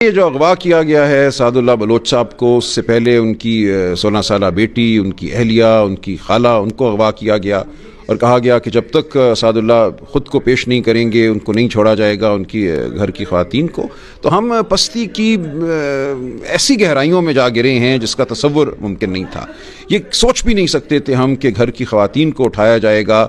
یہ جو اغوا کیا گیا ہے سعد اللہ بلوچ صاحب کو، اس سے پہلے ان کی 16 سالہ بیٹی، ان کی اہلیہ، ان کی خالہ، ان کو اغوا کیا گیا اور کہا گیا کہ جب تک سعد اللہ خود کو پیش نہیں کریں گے ان کو نہیں چھوڑا جائے گا، ان کی گھر کی خواتین کو۔ تو ہم پستی کی ایسی گہرائیوں میں جا گرے ہیں جس کا تصور ممکن نہیں تھا۔ یہ سوچ بھی نہیں سکتے تھے ہم کہ گھر کی خواتین کو اٹھایا جائے گا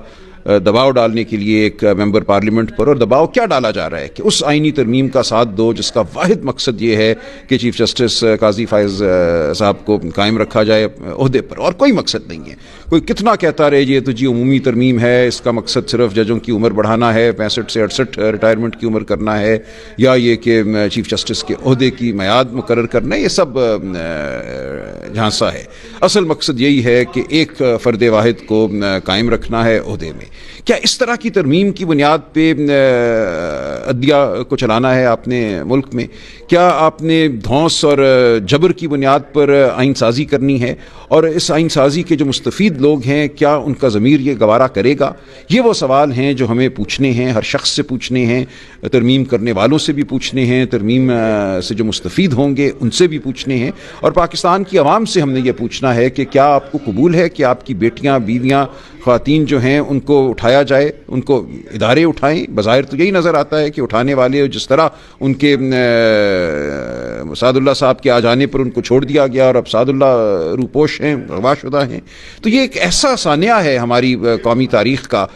دباؤ ڈالنے کے لیے ایک ممبر پارلیمنٹ پر، اور دباؤ کیا ڈالا جا رہا ہے کہ اس آئینی ترمیم کا ساتھ دو جس کا واحد مقصد یہ ہے کہ چیف جسٹس قاضی فائز صاحب کو قائم رکھا جائے عہدے پر، اور کوئی مقصد نہیں ہے۔ کوئی کتنا کہتا رہے یہ تو جی عمومی ترمیم ہے، اس کا مقصد صرف ججوں کی عمر بڑھانا ہے، 65 سے 68 ریٹائرمنٹ کی عمر کرنا ہے، یا یہ کہ چیف جسٹس کے عہدے کی میعاد مقرر کرنا ہے، یہ سب جھانسا ہے۔ اصل مقصد یہی ہے کہ ایک فرد واحد کو قائم رکھنا ہے عہدے میں۔ کیا اس طرح کی ترمیم کی بنیاد پہ عدلیہ کو چلانا ہے آپ نے ملک میں؟ کیا آپ نے دھونس اور جبر کی بنیاد پر آئین سازی کرنی ہے؟ اور اس آئین سازی کے جو مستفید لوگ ہیں کیا ان کا ضمیر یہ گوارا کرے گا؟ یہ وہ سوال ہیں جو ہمیں پوچھنے ہیں، ہر شخص سے پوچھنے ہیں، ترمیم کرنے والوں سے بھی پوچھنے ہیں، ترمیم سے جو مستفید ہوں گے ان سے بھی پوچھنے ہیں، اور پاکستان کی عوام سے ہم نے یہ پوچھنا ہے کہ کیا آپ کو قبول ہے کہ آپ کی بیٹیاں، بیویاں، خواتین جو ہیں ان کو اٹھایا جائے، ان کو ادارے اٹھائیں؟ بظاہر تو یہی نظر آتا ہے کہ اٹھانے والے جس طرح ان کے سعد اللہ صاحب کے آ جانے پر ان کو چھوڑ دیا گیا اور اب سعد اللہ روپوش ہیں، اغوا شدہ ہیں، تو یہ ایک ایسا سانحہ ہے ہماری قومی تاریخ کا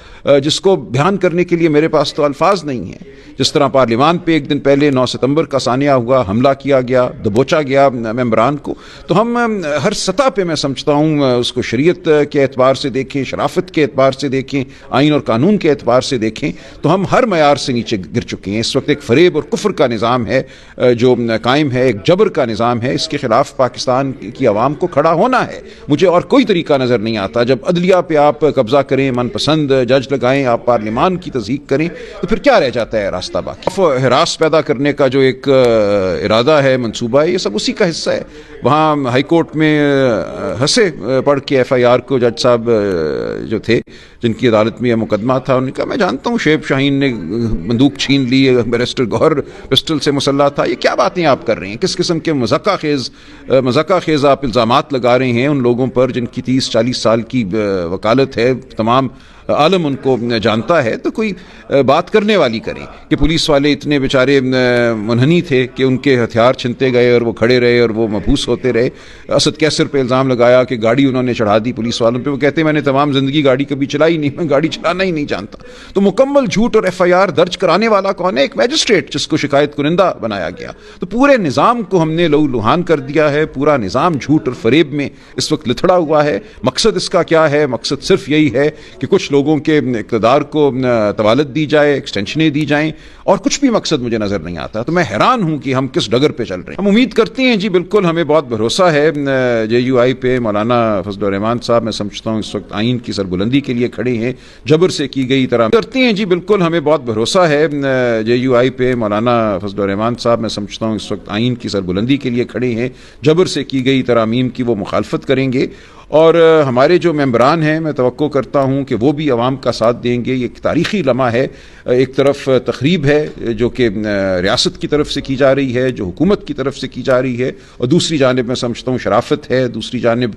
جس کو بیان کرنے کے لیے میرے پاس تو الفاظ نہیں ہیں۔ جس طرح پارلیمان پہ ایک دن پہلے 9 ستمبر کا سانحہ ہوا، حملہ کیا گیا، دبوچا گیا ممبران کو، تو ہم ہر سطح پہ میں سمجھتا ہوں اس کو شریعت کے اعتبار سے دیکھیں، شرافت کے اعتبار سے دیکھیں، آئین اور قانون کے اعتبار سے دیکھیں تو ہم ہر معیار سے نیچے گر چکے ہیں۔ اس وقت ایک فریب اور کفر کا نظام ہے جو قائم ہے، ایک جبر کا نظام ہے، اس کے خلاف پاکستان کی عوام کو کھڑا ہونا ہے۔ مجھے اور کوئی طریقہ نظر نہیں آتا۔ جب عدلیہ پہ آپ قبضہ کریں، من پسند جج لگائیں، آپ پارلیمان کی تضحیک کریں، تو پھر کیا رہ جاتا ہے راستہ باقی؟ ہراس پیدا کرنے کا جو ایک ارادہ ہے، منصوبہ ہے، یہ سب اسی کا حصہ ہے۔ وہاں ہائی کورٹ میں ہنسے پڑھ کے ایف آئی آر کو جج صاحب جو تھے جن کی عدالت میں یہ مقدمہ تھا، انہوں نے کہا میں جانتا ہوں شعیب شاہین نے بندوق چھین لی، بیرسٹر گوہر پسٹل سے مسلح تھا، یہ کیا باتیں آپ کر رہے ہیں؟ کس قسم کے مذاکرہ خیز آپ الزامات لگا رہے ہیں ان لوگوں پر جن کی 30-40 سال کی وکالت ہے، تمام عالم ان کو جانتا ہے؟ تو کوئی بات کرنے والی کریں کہ پولیس والے اتنے بیچارے منحنی تھے کہ ان کے ہتھیار چھنتے گئے اور وہ کھڑے رہے اور وہ مبہوس ہوتے رہے۔ اسد کیسر پہ الزام لگایا کہ گاڑی انہوں نے چڑھا دی پولیس والوں پہ، وہ کہتے ہیں میں نے تمام زندگی گاڑی کبھی چلائی نہیں، میں گاڑی چلانا ہی نہیں جانتا۔ تو مکمل جھوٹ اور ایف آئی آر درج کرانے والا کون ہے؟ ایک میجسٹریٹ جس کو شکایت کنندہ بنایا گیا۔ تو پورے نظام کو ہم نے لہو لہان کر دیا ہے، پورا نظام جھوٹ اور فریب میں اس وقت لتھڑا ہوا ہے۔ مقصد اس کا کیا ہے؟ مقصد صرف یہی ہے کہ کچھ لوگوں کے اقتدار کو طوالت دی جائے، ایکسٹینشنیں دی جائیں، اور کچھ بھی مقصد مجھے نظر نہیں آتا۔ تو میں حیران ہوں کہ ہم کس ڈگر پہ چل رہے ہیں۔ ہم امید کرتے ہیں جی بالکل، ہمیں بہت بھروسہ ہے جے یو آئی پہ۔ مولانا فضل الرحمان صاحب میں سمجھتا ہوں اس وقت آئین کی سربلندی کے لیے کھڑے ہیں، جبر سے کی گئی طرح کرتے ہیں جی بالکل، ہمیں بہت بھروسہ ہے جے یو آئی پہ۔ مولانا فضل الرحمان صاحب میں سمجھتا ہوں اس وقت آئین کی سربلندی کے لیے کھڑے ہیں، جبر سے کی گئی ترامیم کی وہ مخالفت کریں گے، اور ہمارے جو ممبران ہیں میں توقع کرتا ہوں کہ وہ بھی عوام کا ساتھ دیں گے۔ یہ ایک تاریخی لمحہ ہے، ایک طرف تخریب ہے جو کہ ریاست کی طرف سے کی جا رہی ہے، جو حکومت کی طرف سے کی جا رہی ہے، اور دوسری جانب میں سمجھتا ہوں شرافت ہے، دوسری جانب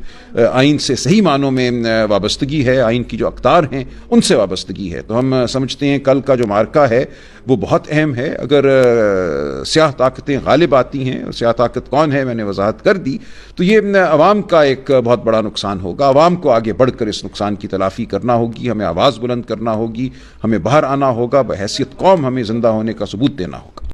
آئین سے صحیح معنوں میں وابستگی ہے، آئین کی جو اقدار ہیں ان سے وابستگی ہے۔ تو ہم سمجھتے ہیں کل کا جو معرکہ ہے وہ بہت اہم ہے۔ اگر سیاہ طاقتیں غالب آتی ہیں، اور سیاہ طاقت کون ہے میں نے وضاحت کر دی، تو یہ عوام کا ایک بہت بڑا نقصان ہوگا۔ عوام کو آگے بڑھ کر اس نقصان کی تلافی کرنا ہوگی، ہمیں آواز بلند کرنا ہوگی، ہمیں باہر آنا ہوگا، بحیثیت قوم ہمیں زندہ ہونے کا ثبوت دینا ہوگا۔